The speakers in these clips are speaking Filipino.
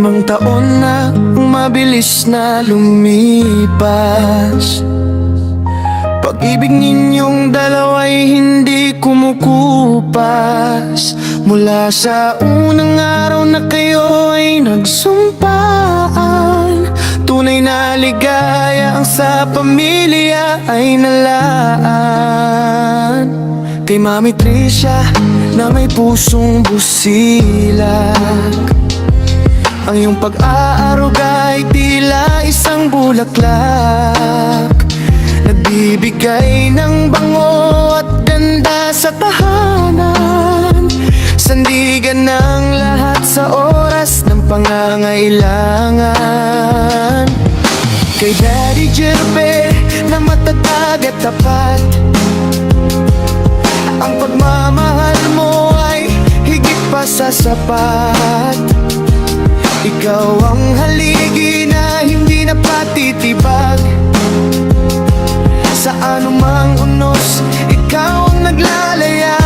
5 taon na ang mabilis na lumipas. Pag-ibig ninyong dalawa'y hindi kumukupas. Mula sa unang araw na kayo ay nagsumpaan, tunay na ligaya ang sa pamilya ay nalaan. Kay Mami Tricia na may pusong busilak, ang iyong pag-aaruga ay tila isang bulaklak, nagbibigay ng bango at ganda sa tahanan, sandigan ng lahat sa oras ng pangangailangan. Kay Daddy Jerbe na matatag at tapat, ang pagmamahal mo ay higit pa sa sapat. Ikaw ang haligi na hindi na patitibag, sa anumang unos, ikaw ang naglalayag.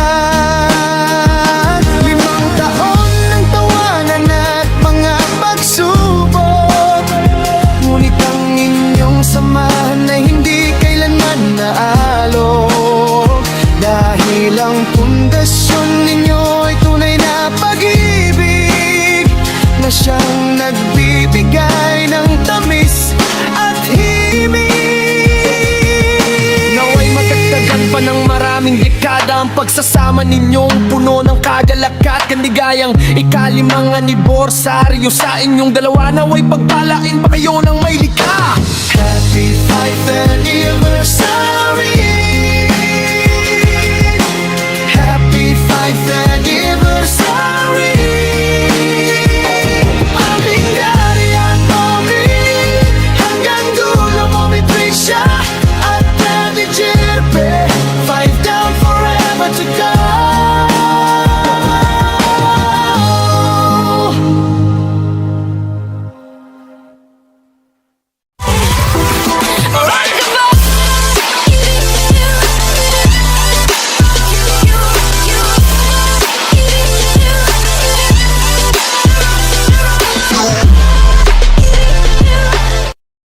5 taon ng tawanan at mga pagsubok, ngunit ang inyong samahan ay hindi kailanman naalog. Dahil ang pundasyon ninyo ay tunay na pag-ibig, na siyang nagbibigay ng tamis at himig. Naway magdagdagan pa ng maraming dekada ang pagsasama ninyong puno ng kagalakat, kandigayang ika-5 anibersaryo sa inyong dalawa. Naway pagpalain pa kayo ng may likha. Happy 5th anniversary.